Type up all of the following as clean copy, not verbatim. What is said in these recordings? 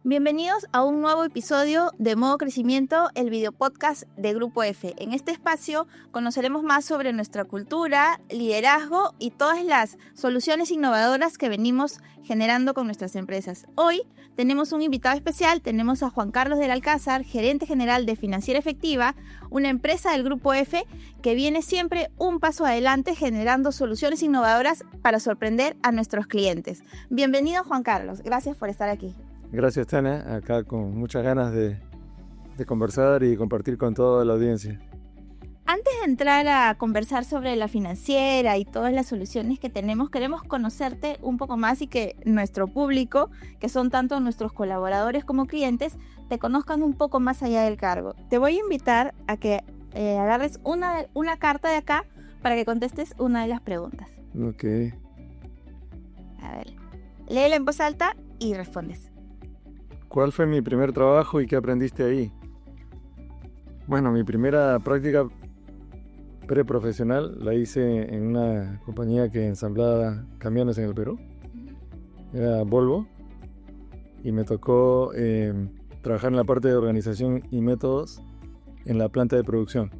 Bienvenidos a un nuevo episodio de Modo Crecimiento, el video podcast de Grupo F. En este espacio conoceremos más sobre nuestra cultura, liderazgo y todas las soluciones innovadoras que venimos generando con nuestras empresas. Hoy tenemos un invitado especial, tenemos a Juan Carlos del Alcázar, gerente general de Financiera Efectiva, una empresa del Grupo F que viene siempre un paso adelante generando soluciones innovadoras para sorprender a nuestros clientes. Bienvenido, Juan Carlos, gracias por estar aquí. Gracias, Tania, acá con muchas ganas de conversar y compartir con toda la audiencia. Antes de entrar a conversar sobre la financiera y todas las soluciones que tenemos, queremos conocerte un poco más y que nuestro público, que son tanto nuestros colaboradores como clientes, te conozcan un poco más allá del cargo. Te voy a invitar a que agarres una carta de acá para que contestes una de las preguntas. Ok. A ver, léela en voz alta y respondes. ¿Cuál fue mi primer trabajo y qué aprendiste ahí? Bueno, mi primera práctica preprofesional la hice en una compañía que ensamblaba camiones en el Perú. Era Volvo. Y me tocó trabajar en la parte de organización y métodos en la planta de producción.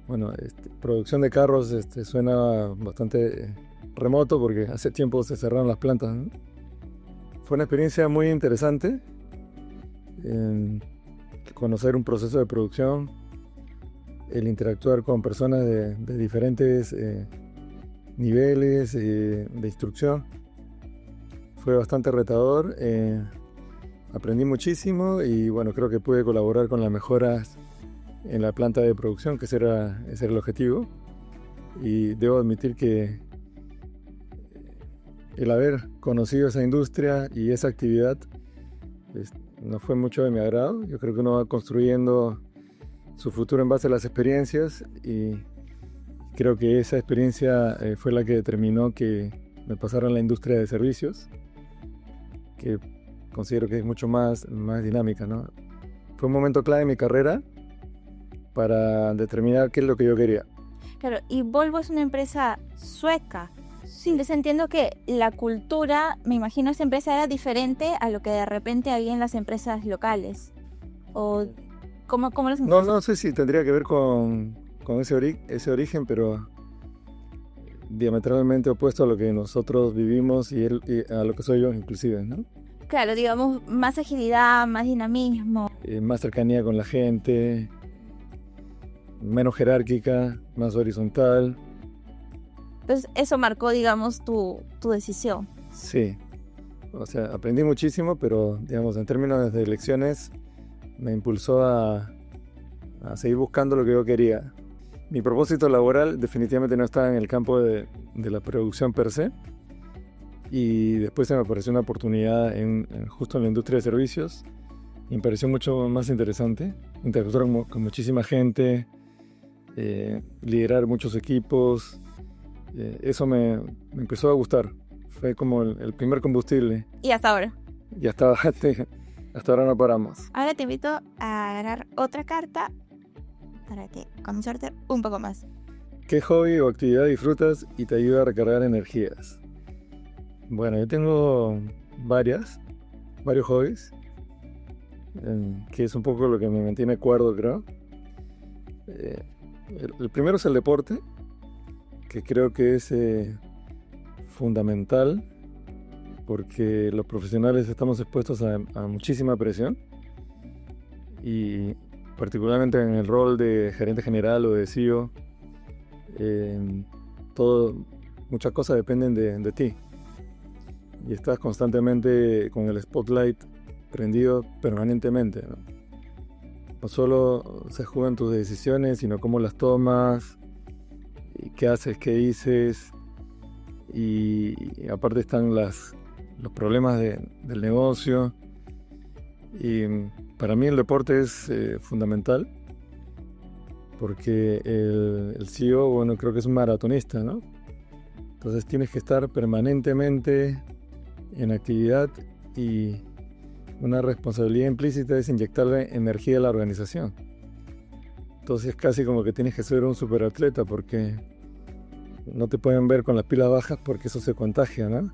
Bueno, producción de carros suena bastante remoto porque hace tiempo se cerraron las plantas, ¿no? Fue una experiencia muy interesante, conocer un proceso de producción, el interactuar con personas de diferentes niveles de instrucción. Fue bastante retador, aprendí muchísimo y bueno, creo que pude colaborar con las mejoras en la planta de producción, que ese era el objetivo. Y debo admitir que el haber conocido esa industria y esa actividad no fue mucho de mi agrado. Yo creo que uno va construyendo su futuro en base a las experiencias y creo que esa experiencia fue la que determinó que me pasara a la industria de servicios, que considero que es mucho más dinámica, ¿no? Fue un momento clave en mi carrera para determinar qué es lo que yo quería. Claro, y Volvo es una empresa sueca. Sí, entonces entiendo que la cultura, me imagino, esa empresa era diferente a lo que de repente había en las empresas locales. ¿O cómo los No sé si tendría que ver con ese origen, pero diametralmente opuesto a lo que nosotros vivimos y a lo que soy yo, inclusive, ¿no? Claro, digamos, más agilidad, más dinamismo. Más cercanía con la gente, menos jerárquica, más horizontal. Entonces eso marcó, digamos, tu decisión. Sí, o sea, aprendí muchísimo, pero digamos, en términos de lecciones, me impulsó a seguir buscando lo que yo quería. Mi propósito laboral definitivamente no estaba en el campo de la producción per se, y después se me apareció una oportunidad justo en la industria de servicios, y me pareció mucho más interesante, interactuar con muchísima gente, liderar muchos equipos. Eso me empezó a gustar. Fue como el primer combustible. ¿Y hasta ahora? Y hasta ahora no paramos. Ahora te invito a agarrar otra carta para que conocerte un poco más. ¿Qué hobby o actividad disfrutas y te ayuda a recargar energías? Bueno, yo tengo varios hobbies, que es un poco lo que me mantiene cuerdo, creo. El primero es el deporte, que creo que es fundamental porque los profesionales estamos expuestos a muchísima presión y particularmente en el rol de gerente general o de CEO, muchas cosas dependen de ti y estás constantemente con el spotlight prendido permanentemente, ¿no? No solo se juegan tus decisiones, sino cómo las tomas, qué haces, qué dices, y aparte están los problemas del negocio. Y para mí el deporte es fundamental porque el CEO, bueno, creo que es un maratonista, ¿no? Entonces tienes que estar permanentemente en actividad y una responsabilidad implícita es inyectarle energía a la organización. Entonces casi como que tienes que ser un superatleta porque no te pueden ver con las pilas bajas porque eso se contagia, ¿no?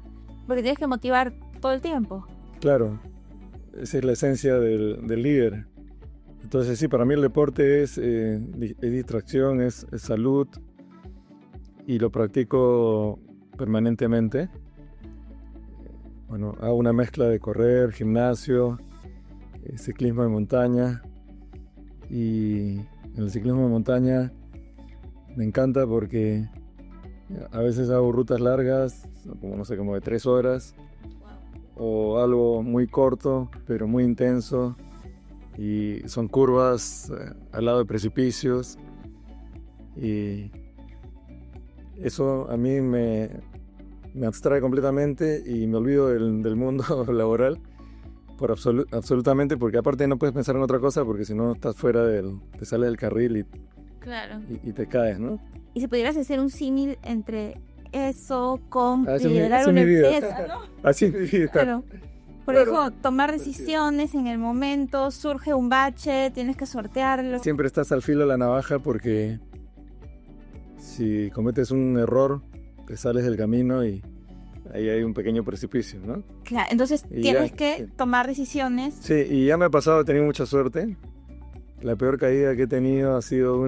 Porque tienes que motivar todo el tiempo. Claro, esa es la esencia del líder. Entonces sí, para mí el deporte es distracción, es salud, y lo practico permanentemente. Bueno, hago una mezcla de correr, gimnasio, ciclismo de montaña. Y en el ciclismo de montaña me encanta porque a veces hago rutas largas, como no sé, como de 3 horas, o algo muy corto, pero muy intenso. Y son curvas al lado de precipicios. Y eso a mí me abstrae completamente y me olvido del mundo laboral absolutamente, porque aparte no puedes pensar en otra cosa porque si no estás fuera te sales del carril Claro. y te caes, ¿no? Y si pudieras hacer un símil entre eso con Así liderar una empresa, ¿no? Así es mi vida. Claro. Por ejemplo, tomar decisiones en el momento, surge un bache, tienes que sortearlo. Siempre estás al filo de la navaja porque si cometes un error, te sales del camino y ahí hay un pequeño precipicio, ¿no? Claro, entonces Y tienes ya, que tomar decisiones. Sí, y ya me ha pasado, he tenido mucha suerte. La peor caída que he tenido ha sido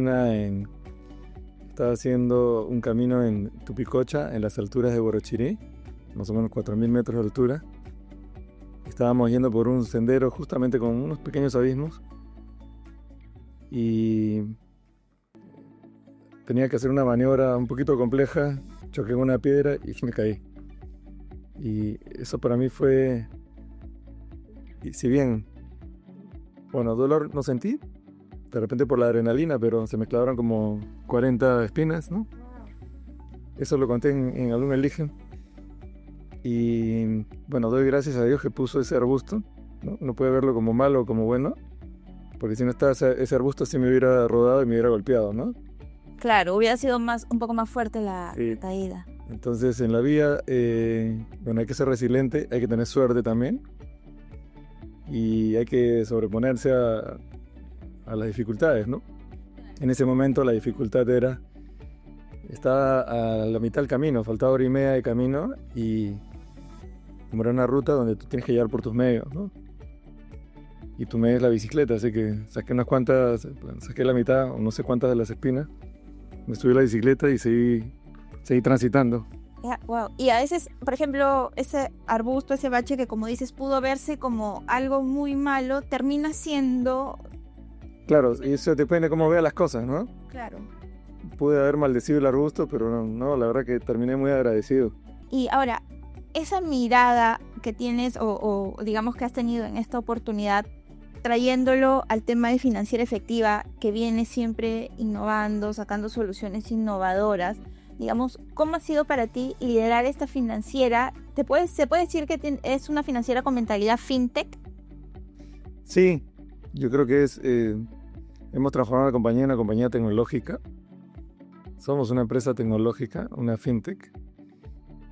estaba haciendo un camino en Tupicocha, en las alturas de Huarochirí, más o menos 4.000 metros de altura. Estábamos yendo por un sendero justamente con unos pequeños abismos y tenía que hacer una maniobra un poquito compleja, choqué en una piedra y me caí. Y eso para mí fue, y si bien, bueno, dolor no sentí, de repente por la adrenalina, pero se me clavaron como 40 espinas, ¿no? Eso lo conté en algún eligen. Y bueno, doy gracias a Dios que puso ese arbusto, ¿no? No puede verlo como malo o como bueno, porque si no estaba ese arbusto sí me hubiera rodado y me hubiera golpeado, ¿no? Claro, hubiera sido un poco más fuerte la caída. Entonces en la vida, bueno, hay que ser resiliente, hay que tener suerte también y hay que sobreponerse a las dificultades, ¿no? En ese momento la dificultad estaba a la mitad del camino, faltaba 1 hora y media de camino y como era una ruta donde tú tienes que llegar por tus medios, ¿no? Y tu medio es la bicicleta, así que saqué la mitad o no sé cuántas de las espinas, me subí a la bicicleta y seguí transitando. Wow. Y a veces, por ejemplo, ese arbusto, ese bache que como dices pudo verse como algo muy malo, termina siendo... Claro, y eso depende de cómo veas las cosas, ¿no? Claro. Pude haber maldecido el arbusto, pero no, la verdad que terminé muy agradecido. Y ahora, esa mirada que tienes o digamos que has tenido en esta oportunidad, trayéndolo al tema de financiera efectiva, que viene siempre innovando, sacando soluciones innovadoras, digamos, ¿cómo ha sido para ti liderar esta financiera? ¿Se puede decir que es una financiera con mentalidad fintech? Sí, yo creo que hemos transformado la compañía en una compañía tecnológica. Somos una empresa tecnológica, una fintech,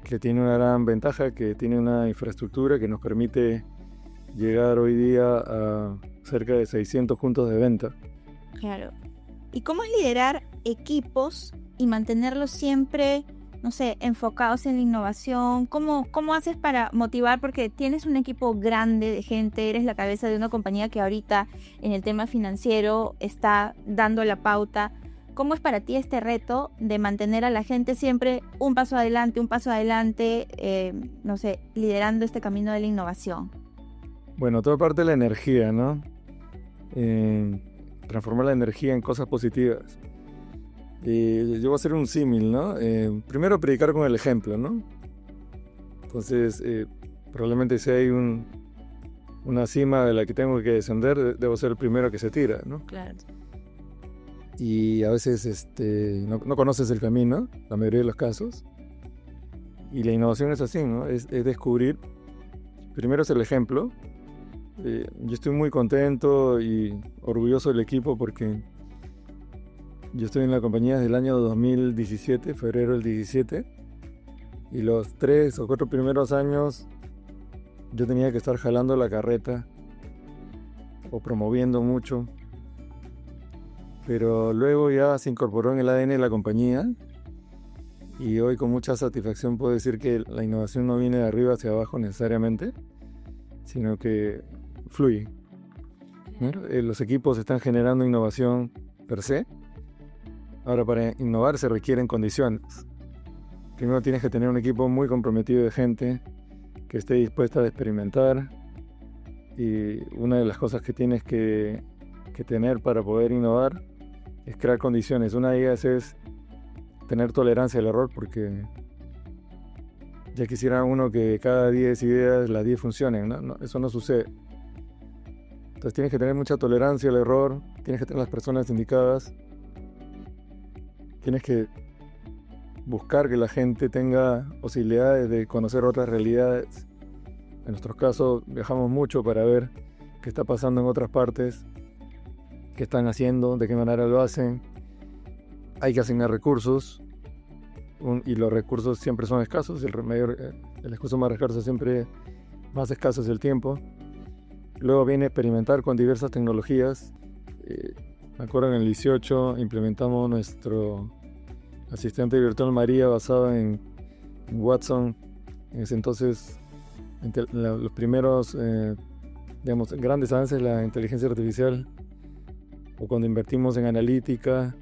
que tiene una gran ventaja, que tiene una infraestructura que nos permite llegar hoy día a cerca de 600 puntos de venta. Claro. ¿Y cómo es liderar equipos y mantenerlos siempre, no sé, enfocados en la innovación? ¿Cómo haces para motivar? Porque tienes un equipo grande de gente, eres la cabeza de una compañía que ahorita en el tema financiero está dando la pauta. ¿Cómo es para ti este reto de mantener a la gente siempre un paso adelante, no sé, liderando este camino de la innovación? Bueno, todo parte de la energía, ¿no? Transformar la energía en cosas positivas. Yo voy a hacer un símil, ¿no? Primero predicar con el ejemplo, ¿no? Entonces, probablemente si hay una cima de la que tengo que descender, debo ser el primero que se tira, ¿no? Claro. Y a veces no conoces el camino, la mayoría de los casos. Y la innovación es así, ¿no? Es descubrir, primero es el ejemplo. Yo estoy muy contento y orgulloso del equipo porque yo estoy en la compañía desde el año 2017, febrero del 17, y los 3 o 4 primeros años yo tenía que estar jalando la carreta o promoviendo mucho, pero luego ya se incorporó en el ADN de la compañía y hoy con mucha satisfacción puedo decir que la innovación no viene de arriba hacia abajo necesariamente, sino que fluye. ¿No? Los equipos están generando innovación per se. Ahora, para innovar se requieren condiciones. Primero tienes que tener un equipo muy comprometido de gente que esté dispuesta a experimentar, y una de las cosas que tienes que tener para poder innovar es crear condiciones. Una de ellas es tener tolerancia al error, porque ya quisiera uno que cada 10 ideas, las 10 funcionen, ¿no? Eso no sucede. Entonces tienes que tener mucha tolerancia al error, tienes que tener las personas indicadas, tienes que buscar que la gente tenga posibilidades de conocer otras realidades. En nuestro caso viajamos mucho para ver qué está pasando en otras partes, qué están haciendo, de qué manera lo hacen. Hay que asignar recursos, y los recursos siempre son escasos. El recurso más escaso es el tiempo. Luego viene experimentar con diversas tecnologías. Me acuerdo en el 18 implementamos nuestro asistente virtual María basado en Watson. En ese entonces, los primeros grandes avances de la inteligencia artificial, o cuando invertimos en analítica,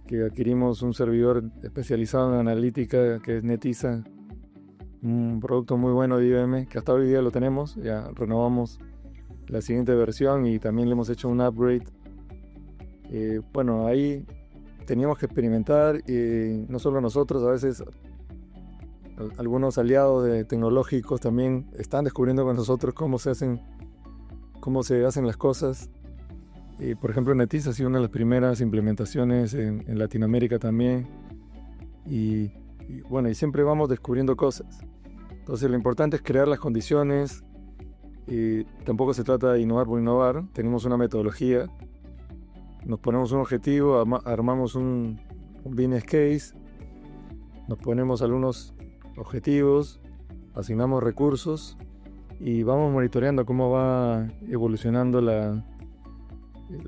que adquirimos un servidor especializado en analítica que es Netissa, un producto muy bueno de IBM, que hasta hoy día lo tenemos. Ya renovamos la siguiente versión y también le hemos hecho un upgrade. Bueno, ahí teníamos que experimentar, y no solo nosotros, a veces algunos aliados tecnológicos también están descubriendo con nosotros cómo se hacen las cosas. Por ejemplo, Netissa ha sido una de las primeras implementaciones en Latinoamérica también, y bueno, y siempre vamos descubriendo cosas. Entonces lo importante es crear las condiciones, y tampoco se trata de innovar por innovar. Tenemos una metodología, nos ponemos un objetivo, armamos un business case, nos ponemos algunos objetivos, asignamos recursos y vamos monitoreando cómo va evolucionando la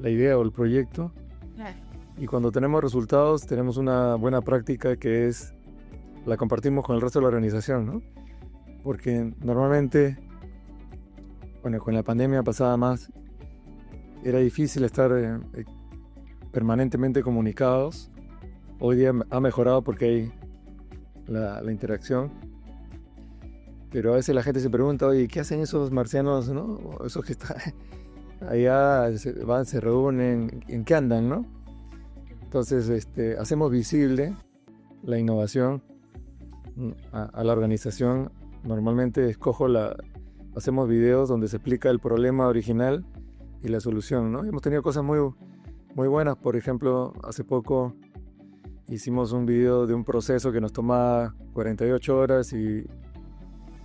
idea o el proyecto. Y cuando tenemos resultados, tenemos una buena práctica que es la compartimos con el resto de la organización, ¿no? Porque normalmente, bueno, con la pandemia pasada más, era difícil estar permanentemente comunicados. Hoy día ha mejorado porque hay la interacción, pero a veces la gente se pregunta, oye, ¿qué hacen esos marcianos, no? O esos que están allá, se reúnen, ¿en qué andan, no? Entonces hacemos visible la innovación a la organización. Normalmente hacemos videos donde se explica el problema original y la solución, ¿no? Hemos tenido cosas muy, muy buenas. Por ejemplo, hace poco hicimos un video de un proceso que nos tomaba 48 horas y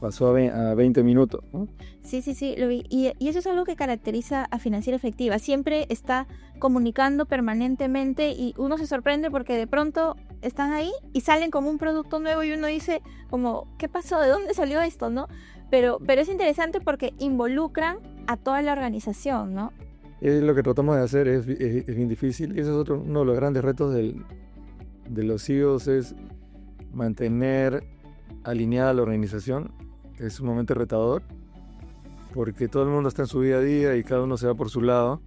pasó a 20 minutos, ¿no? Sí, lo vi. Y eso es algo que caracteriza a Financiera Efectiva. Siempre está comunicando permanentemente y uno se sorprende porque de pronto están ahí y salen como un producto nuevo y uno dice como, ¿qué pasó? ¿De dónde salió esto? ¿No? Pero es interesante porque involucran a toda la organización, ¿no? Lo que tratamos de hacer es bien difícil, y ese es uno de los grandes retos de los CEOs, es mantener alineada la organización. Es sumamente retador porque todo el mundo está en su día a día y cada uno se va por su lado.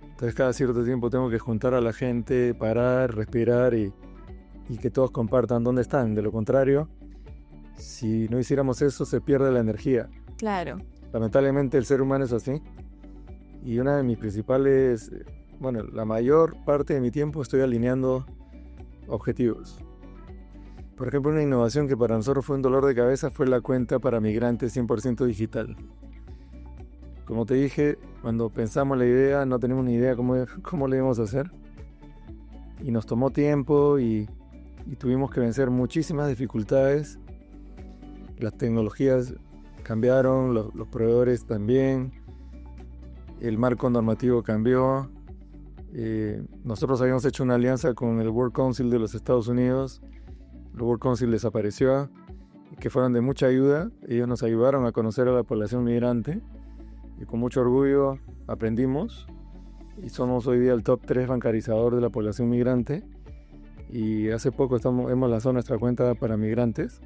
Entonces cada cierto tiempo tengo que juntar a la gente, parar, respirar y que todos compartan dónde están. De lo contrario, si no hiciéramos eso, se pierde la energía. Claro. Lamentablemente el ser humano es así, y una de mis principales, la mayor parte de mi tiempo estoy alineando objetivos. Por ejemplo, una innovación que para nosotros fue un dolor de cabeza fue la cuenta para migrantes 100% digital. Como te dije, cuando pensamos la idea no teníamos ni idea cómo lo íbamos a hacer, y nos tomó tiempo y tuvimos que vencer muchísimas dificultades. Las tecnologías cambiaron, los proveedores también, el marco normativo cambió. Nosotros habíamos hecho una alianza con el World Council de los Estados Unidos. El World Council desapareció, que fueron de mucha ayuda. Ellos nos ayudaron a conocer a la población migrante y con mucho orgullo aprendimos, y somos hoy día el top 3 bancarizador de la población migrante. Y hace poco hemos lanzado nuestra cuenta para migrantes.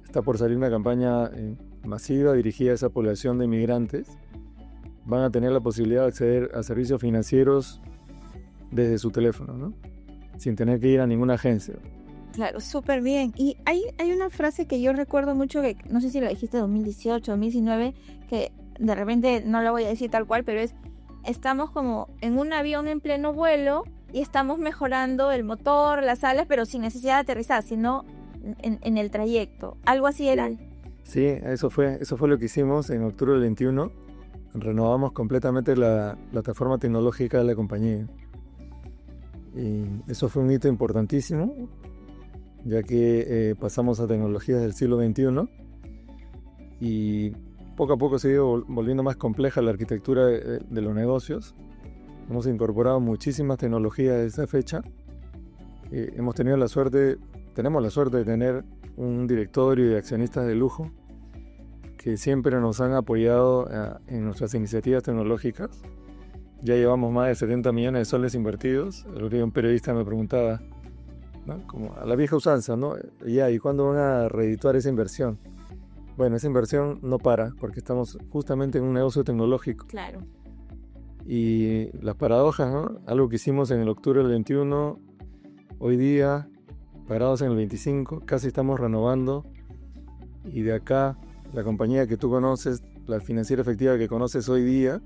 Está por salir una campaña masiva dirigida a esa población de migrantes. van a tener la posibilidad de acceder a servicios financieros desde su teléfono, ¿no? Sin tener que ir a ninguna agencia. Claro, súper bien. Y hay una frase que yo recuerdo mucho, que no sé si la dijiste 2018, 2019, que de repente no la voy a decir tal cual, pero es: estamos como en un avión en pleno vuelo y estamos mejorando el motor, las alas, pero sin necesidad de aterrizar, sino en el trayecto. Algo así era. Sí, eso fue lo que hicimos en octubre del 21. Renovamos completamente la plataforma tecnológica de la compañía. Y eso fue un hito importantísimo, ya que pasamos a tecnologías del siglo XXI y poco a poco se ha ido volviendo más compleja la arquitectura de los negocios. Hemos incorporado muchísimas tecnologías desde esa fecha. Tenemos la suerte de tener un directorio de accionistas de lujo que siempre nos han apoyado en nuestras iniciativas tecnológicas. Ya llevamos más de 70 millones de soles invertidos. El otro día un periodista me preguntaba, ¿no?, como a la vieja usanza, ¿no? ¿Y cuándo van a reedituar esa inversión? Bueno, esa inversión no para, porque estamos justamente en un negocio tecnológico. Claro. Y las paradojas, ¿no? Algo que hicimos en el octubre del 21, hoy día, parados en el 25, casi estamos renovando. Y de acá, la compañía que tú conoces, la financiera efectiva que conoces hoy día,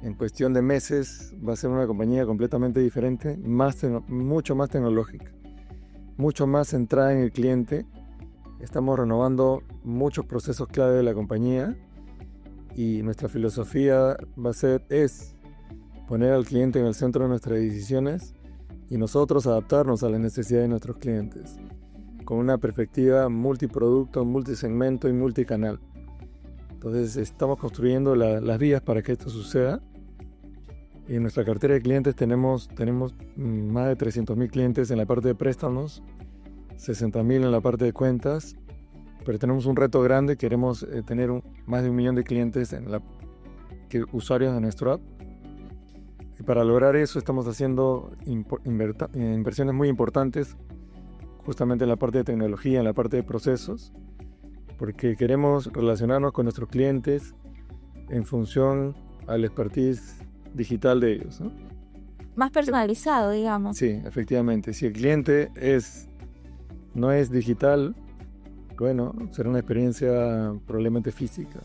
en cuestión de meses va a ser una compañía completamente diferente, mucho más tecnológica, mucho más centrada en el cliente. Estamos renovando muchos procesos clave de la compañía y nuestra filosofía es poner al cliente en el centro de nuestras decisiones y nosotros adaptarnos a las necesidades de nuestros clientes con una perspectiva multiproducto, multisegmento y multicanal. Entonces estamos construyendo las vías para que esto suceda. Y en nuestra cartera de clientes tenemos más de 300.000 clientes en la parte de préstamos, 60.000 en la parte de cuentas, pero tenemos un reto grande. Queremos tener más de 1 millón de clientes usuarios de nuestro app. Y para lograr eso estamos haciendo inversiones muy importantes justamente en la parte de tecnología, en la parte de procesos, porque queremos relacionarnos con nuestros clientes en función al expertise digital de ellos, ¿no? Más personalizado, digamos. Sí, efectivamente. Si el cliente no es digital, bueno, será una experiencia probablemente física.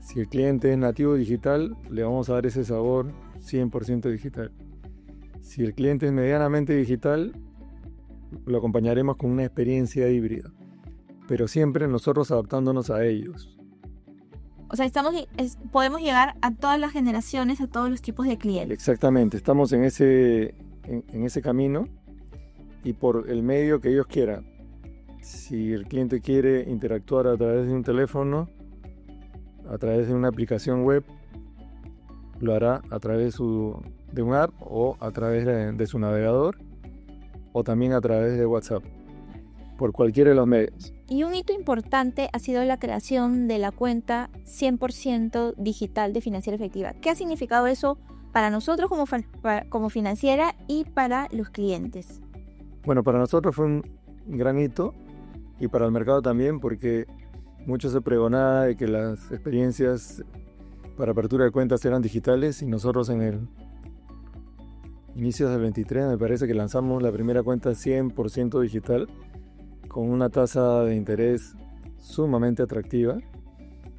Si el cliente es nativo digital, le vamos a dar ese sabor 100% digital. Si el cliente es medianamente digital, lo acompañaremos con una experiencia híbrida, pero siempre nosotros adaptándonos a ellos. O sea, podemos llegar a todas las generaciones, a todos los tipos de clientes. Exactamente, estamos en ese camino y por el medio que ellos quieran. Si el cliente quiere interactuar a través de un teléfono, a través de una aplicación web, lo hará a través de un app o a través de su navegador o también a través de WhatsApp, por cualquiera de los medios. Y un hito importante ha sido la creación de la cuenta 100% digital de Financiera Efectiva. ¿Qué ha significado eso para nosotros como financiera y para los clientes? Bueno, para nosotros fue un gran hito y para el mercado también, porque mucho se pregonaba de que las experiencias para apertura de cuentas eran digitales y nosotros en el inicios del 23 me parece que lanzamos la primera cuenta 100% digital con una tasa de interés sumamente atractiva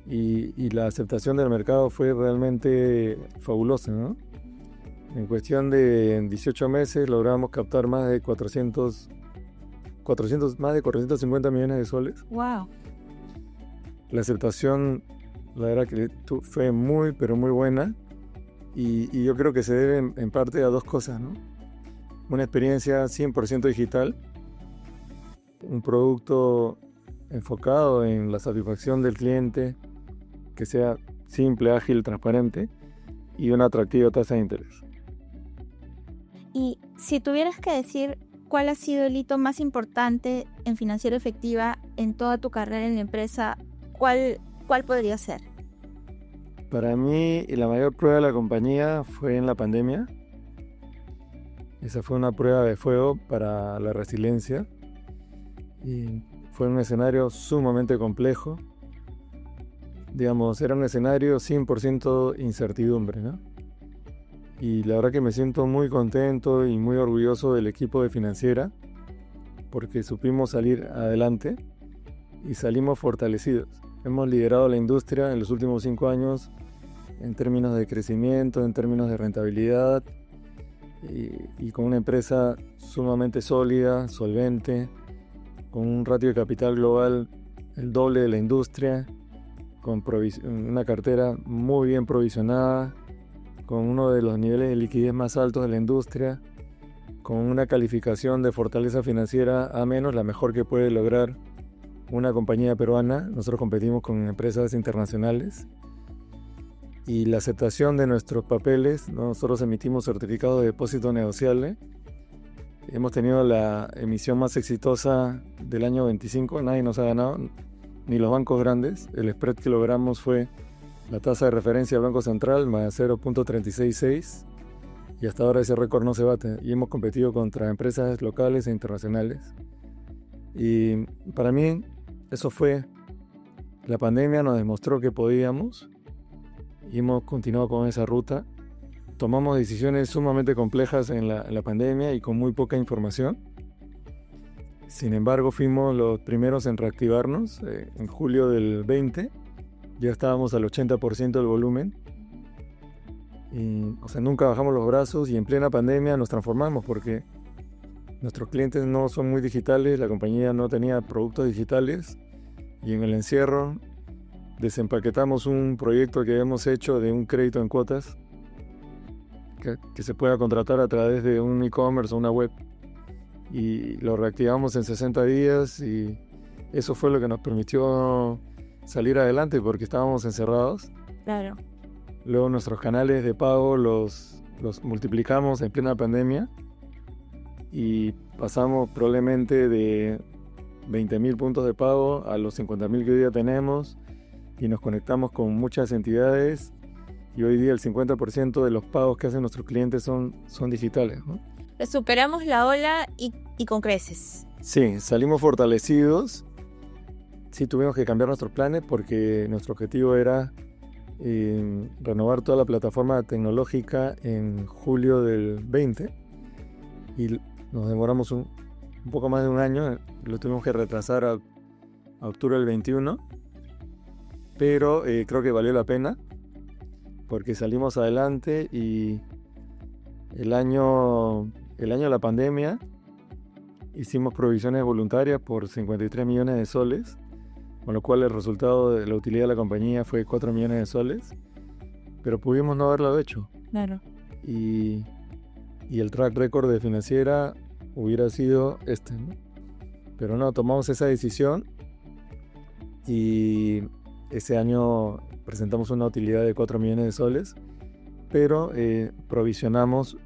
y la aceptación del mercado fue realmente fabulosa, ¿no? En cuestión de 18 meses logramos captar más de 450 millones de soles. ¡Wow! La aceptación, la verdad que fue muy, pero muy buena y yo creo que se debe en parte a dos cosas, ¿no? Una experiencia 100% digital, un producto enfocado en la satisfacción del cliente, que sea simple, ágil, transparente y una atractiva tasa de interés. Y si tuvieras que decir cuál ha sido el hito más importante en Financiera Efectiva en toda tu carrera en la empresa, ¿cuál podría ser? Para mí, la mayor prueba de la compañía fue en la pandemia. Esa fue una prueba de fuego para la resiliencia y fue un escenario sumamente complejo. digamos, era un escenario 100% incertidumbre, ¿no? Y la verdad que me siento muy contento y muy orgulloso del equipo de Financiera, porque supimos salir adelante y salimos fortalecidos. Hemos liderado la industria en los últimos 5 años en términos de crecimiento, en términos de rentabilidad, y con una empresa sumamente sólida, solvente, con un ratio de capital global el doble de la industria, con una cartera muy bien provisionada, con uno de los niveles de liquidez más altos de la industria, con una calificación de fortaleza financiera A-, la mejor que puede lograr una compañía peruana. Nosotros competimos con empresas internacionales. Y la aceptación de nuestros papeles, ¿no? Nosotros emitimos certificado de depósito negociable. Hemos tenido la emisión más exitosa del año 25, nadie nos ha ganado, ni los bancos grandes. El spread que logramos fue la tasa de referencia del Banco Central más 0.366, y hasta ahora ese récord no se bate, y hemos competido contra empresas locales e internacionales. Y para mí eso fue, la pandemia nos demostró que podíamos, y hemos continuado con esa ruta. Tomamos decisiones sumamente complejas en la pandemia y con muy poca información. Sin embargo, fuimos los primeros en reactivarnos. En julio del 20 ya estábamos al 80% del volumen. Y, o sea, nunca bajamos los brazos, y en plena pandemia nos transformamos porque nuestros clientes no son muy digitales, la compañía no tenía productos digitales, y en el encierro desempaquetamos un proyecto que habíamos hecho de un crédito en cuotas que se pueda contratar a través de un e-commerce o una web, y lo reactivamos en 60 días, y eso fue lo que nos permitió salir adelante porque estábamos encerrados. Claro. Luego nuestros canales de pago los multiplicamos en plena pandemia, y pasamos probablemente de 20.000 puntos de pago a los 50.000 que hoy día tenemos, y nos conectamos con muchas entidades, y hoy día el 50% de los pagos que hacen nuestros clientes son digitales, ¿no? Superamos la ola y con creces. Sí, salimos fortalecidos. Sí, tuvimos que cambiar nuestros planes porque nuestro objetivo era renovar toda la plataforma tecnológica en julio del 20, y nos demoramos un poco más de un año, lo tuvimos que retrasar a octubre del 21, pero creo que valió la pena porque salimos adelante. Y el año de la pandemia hicimos provisiones voluntarias por 53 millones de soles, con lo cual el resultado de la utilidad de la compañía fue 4 millones de soles, pero pudimos no haberlo hecho. Claro. Y el track record de Financiera hubiera sido ¿no? Pero no, tomamos esa decisión, y ese año presentamos una utilidad de 4 millones de soles, pero provisionamos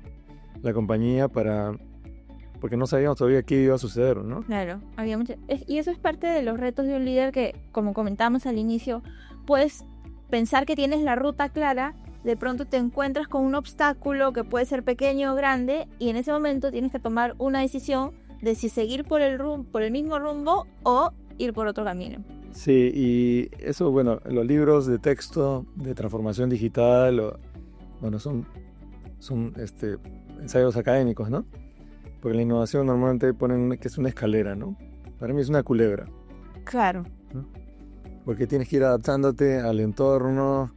la compañía porque no sabíamos todavía qué iba a suceder, ¿no? Claro, y eso es parte de los retos de un líder que, como comentamos al inicio, puedes pensar que tienes la ruta clara, de pronto te encuentras con un obstáculo que puede ser pequeño o grande, y en ese momento tienes que tomar una decisión de si seguir por el mismo rumbo o ir por otro camino. Sí, y eso, bueno, los libros de texto de transformación digital, son ensayos académicos, ¿no? Porque la innovación normalmente ponen que es una escalera, ¿no? Para mí es una culebra. Claro. ¿No? Porque tienes que ir adaptándote al entorno,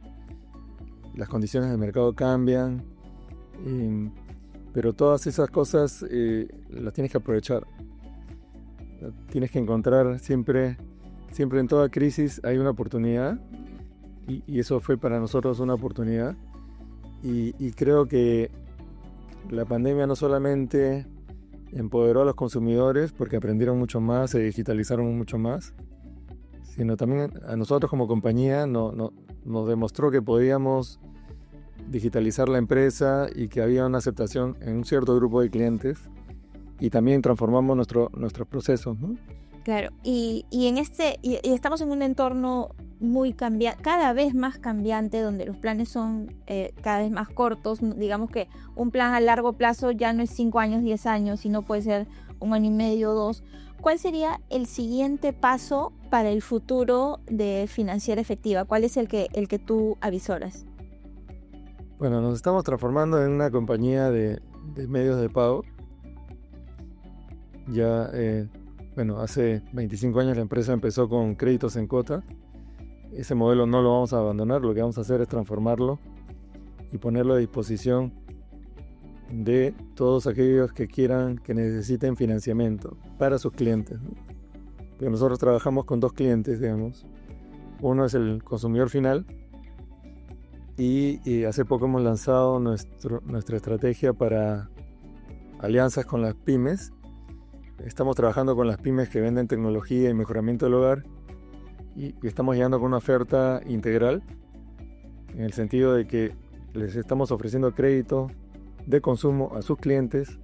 las condiciones del mercado cambian, pero todas esas cosas las tienes que aprovechar. Tienes que encontrar siempre en toda crisis hay una oportunidad, y eso fue para nosotros una oportunidad, y creo que la pandemia no solamente empoderó a los consumidores porque aprendieron mucho más, se digitalizaron mucho más, sino también a nosotros como compañía nos demostró que podíamos digitalizar la empresa y que había una aceptación en un cierto grupo de clientes, y también transformamos nuestros procesos, ¿no? Claro, y estamos en un entorno muy cada vez más cambiante, donde los planes son cada vez más cortos. Digamos que un plan a largo plazo ya no es 5 años, 10 años, sino puede ser 1 año y medio, 2, ¿cuál sería el siguiente paso para el futuro de Financiera Efectiva? ¿Cuál es el que tú avisoras? Bueno, nos estamos transformando en una compañía de medios de pago. Ya, hace 25 años la empresa empezó con créditos en cuota. Ese modelo no lo vamos a abandonar, lo que vamos a hacer es transformarlo y ponerlo a disposición de todos aquellos que necesiten financiamiento para sus clientes, ¿no? Porque nosotros trabajamos con dos clientes, digamos. Uno es el consumidor final y hace poco hemos lanzado nuestra estrategia para alianzas con las pymes. Estamos trabajando con las pymes que venden tecnología y mejoramiento del hogar y estamos llegando con una oferta integral en el sentido de que les estamos ofreciendo crédito de consumo a sus clientes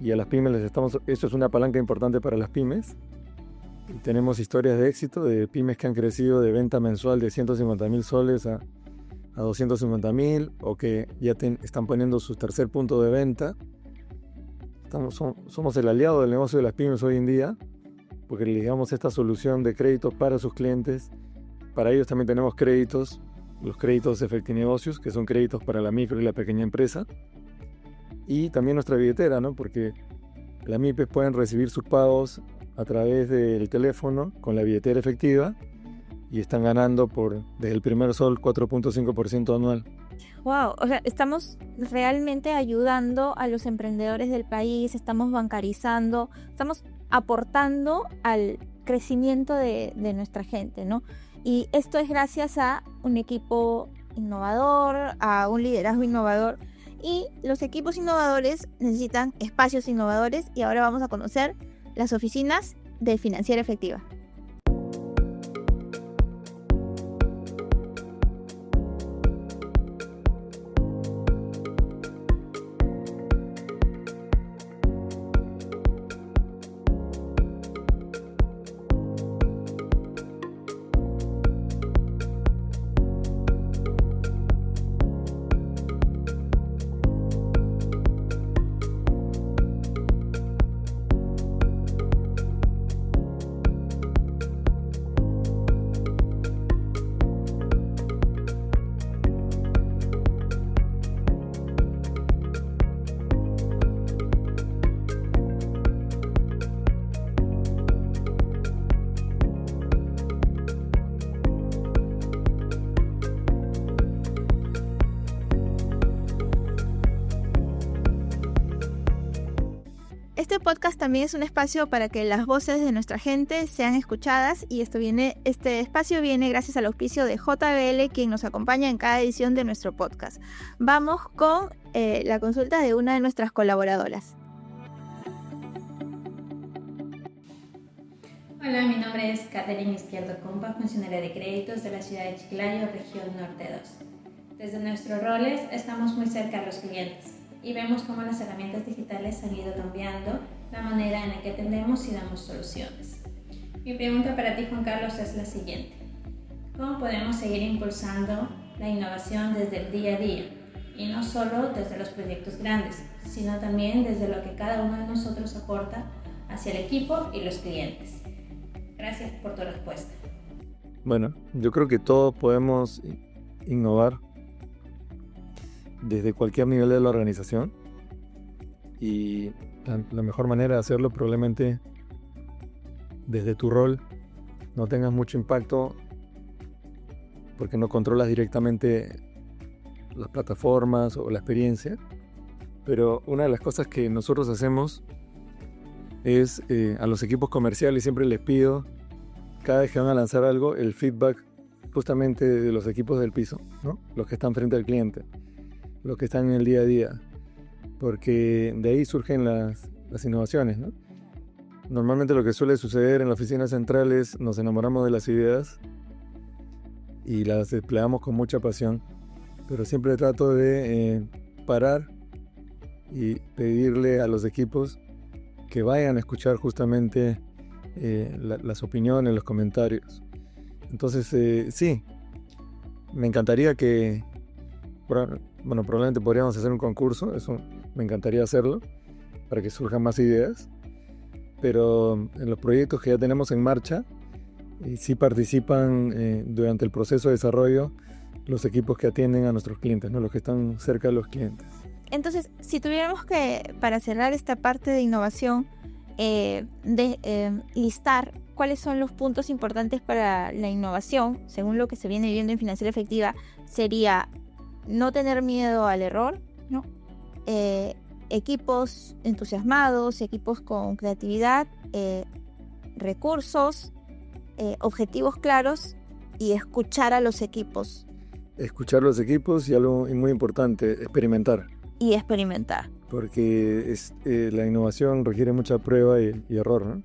y a las pymes esto es una palanca importante para las pymes y tenemos historias de éxito de pymes que han crecido de venta mensual de 150.000 soles a 250.000 o que ya están poniendo su tercer punto de venta. Somos el aliado del negocio de las pymes hoy en día porque les damos esta solución de créditos para sus clientes. Para ellos también tenemos créditos, los créditos Efectinegocios, que son créditos para la micro y la pequeña empresa. Y también nuestra billetera, ¿no? Porque las MIPYMES pueden recibir sus pagos a través del teléfono con la billetera efectiva y están ganando desde el primer sol 4.5% anual. Wow, o sea, estamos realmente ayudando a los emprendedores del país, estamos bancarizando, estamos aportando al crecimiento de nuestra gente, ¿no? Y esto es gracias a un equipo innovador, a un liderazgo innovador. Y los equipos innovadores necesitan espacios innovadores y ahora vamos a conocer las oficinas de Financiera Efectiva. Este podcast también es un espacio para que las voces de nuestra gente sean escuchadas y este espacio viene gracias al auspicio de JBL, quien nos acompaña en cada edición de nuestro podcast. Vamos con la consulta de una de nuestras colaboradoras. Hola, mi nombre es Catherine Izquierdo Compa, funcionaria de créditos de la ciudad de Chiclayo, región Norte 2. Desde nuestros roles estamos muy cerca a los clientes y vemos cómo las herramientas digitales han ido cambiando la manera en la que atendemos y damos soluciones. Mi pregunta para ti, Juan Carlos, es la siguiente. ¿Cómo podemos seguir impulsando la innovación desde el día a día? Y no solo desde los proyectos grandes, sino también desde lo que cada uno de nosotros aporta hacia el equipo y los clientes. Gracias por tu respuesta. Bueno, yo creo que todos podemos innovar desde cualquier nivel de la organización y la mejor manera de hacerlo probablemente desde tu rol no tengas mucho impacto porque no controlas directamente las plataformas o la experiencia, pero una de las cosas que nosotros hacemos es a los equipos comerciales siempre les pido cada vez que van a lanzar algo el feedback justamente de los equipos del piso, ¿no? Los que están frente al cliente, los que están en el día a día, porque de ahí surgen las innovaciones, ¿no? Normalmente lo que suele suceder en la oficina central es nos enamoramos de las ideas y las desplegamos con mucha pasión, pero siempre trato de parar y pedirle a los equipos que vayan a escuchar justamente las opiniones, los comentarios. Entonces, sí, me encantaría que, probablemente podríamos hacer un concurso, eso me encantaría hacerlo, para que surjan más ideas. pero en los proyectos que ya tenemos en marcha, sí participan durante el proceso de desarrollo los equipos que atienden a nuestros clientes, ¿no? Los que están cerca de los clientes. Entonces, si tuviéramos que, para cerrar esta parte de innovación, listar cuáles son los puntos importantes para la innovación, según lo que se viene viendo en Financiera Efectiva, sería no tener miedo al error, ¿no? Equipos entusiasmados, equipos con creatividad, recursos, objetivos claros y escuchar a los equipos. Escuchar los equipos y algo muy importante, experimentar. Y experimentar. Porque la innovación requiere mucha prueba y error, ¿no?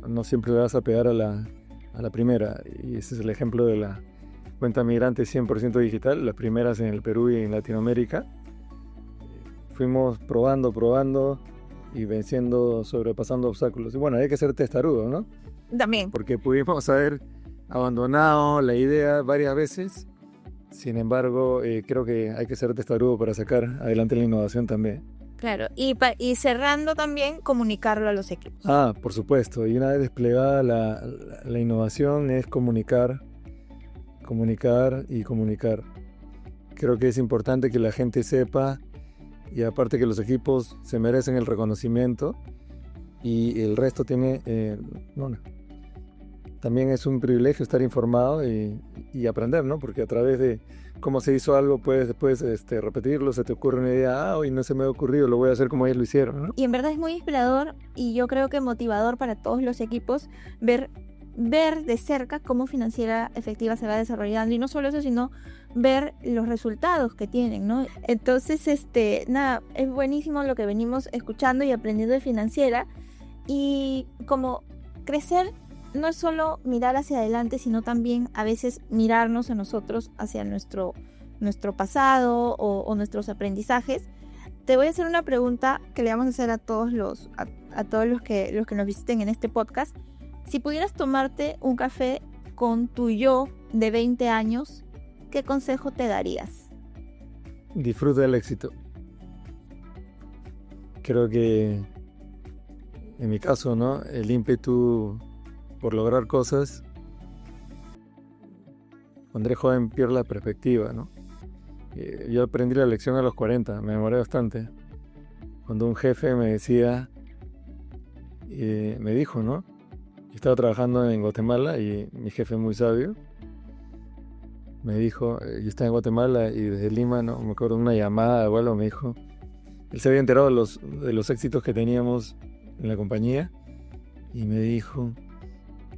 No siempre le vas a pegar a la primera. Y ese es el ejemplo de la cuenta migrante 100% digital, las primeras en el Perú y en Latinoamérica. Fuimos probando y venciendo, sobrepasando obstáculos. Y bueno, hay que ser testarudo, ¿no? También. Porque pudimos haber abandonado la idea varias veces. Sin embargo, creo que hay que ser testarudo para sacar adelante la innovación también. Claro, y cerrando también, comunicarlo a los equipos. Por supuesto. Y una vez desplegada la innovación es comunicar. Creo que es importante que la gente sepa, y aparte que los equipos se merecen el reconocimiento y el resto tiene... También es un privilegio estar informado y aprender, ¿no? Porque a través de cómo se hizo algo puedes después repetirlo, se te ocurre una idea, hoy no se me ha ocurrido, lo voy a hacer como ellos lo hicieron, ¿no? Y en verdad es muy inspirador y yo creo que motivador para todos los equipos ver de cerca cómo Financiera Efectiva se va desarrollando, y no solo eso, sino ver los resultados que tienen, ¿no? Entonces, es buenísimo lo que venimos escuchando y aprendiendo de Financiera, y como crecer no es solo mirar hacia adelante, sino también a veces mirarnos a nosotros, hacia nuestro pasado o nuestros aprendizajes. Te voy a hacer una pregunta que le vamos a hacer a todos los que nos visiten en este podcast. Si pudieras tomarte un café con tu yo de 20 años, ¿qué consejo te darías? Disfruta del éxito. Creo que en mi caso, ¿no? El ímpetu por lograr cosas, cuando eres joven pierde la perspectiva, ¿no? Yo aprendí la lección a los 40, me demoré bastante. Cuando un jefe me dijo, ¿no? Yo estaba trabajando en Guatemala y mi jefe muy sabio me dijo, yo estaba en Guatemala y desde Lima, no me acuerdo, una llamada de vuelo me dijo, él se había enterado de los éxitos que teníamos en la compañía y me dijo,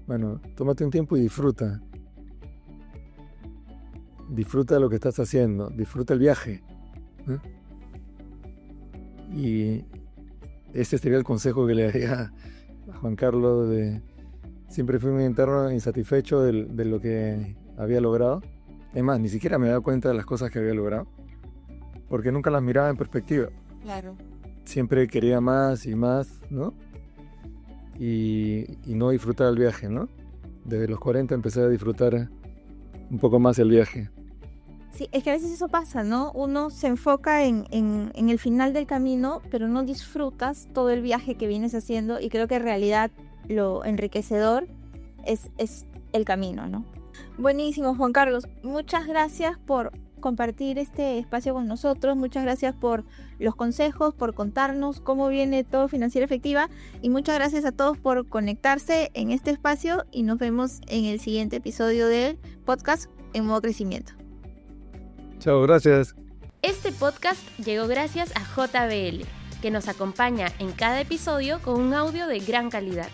bueno, tómate un tiempo y disfruta. Disfruta lo que estás haciendo, disfruta el viaje. Y ese sería el consejo que le daría a Juan Carlos. Siempre fui muy interno insatisfecho de lo que había logrado. Es más, ni siquiera me daba cuenta de las cosas que había logrado, porque nunca las miraba en perspectiva. Claro. Siempre quería más y más, ¿no? Y no disfrutar el viaje, ¿no? Desde los 40 empecé a disfrutar un poco más el viaje. Sí, es que a veces eso pasa, ¿no? Uno se enfoca en el final del camino, pero no disfrutas todo el viaje que vienes haciendo, y creo que en realidad lo enriquecedor es el camino, ¿no? Buenísimo, Juan Carlos. Muchas gracias por compartir este espacio con nosotros. Muchas gracias por los consejos, por contarnos cómo viene todo Financiera Efectiva, y muchas gracias a todos por conectarse en este espacio, y nos vemos en el siguiente episodio del podcast En Modo Crecimiento. Chao, gracias. Este podcast llegó gracias a JBL, que nos acompaña en cada episodio con un audio de gran calidad.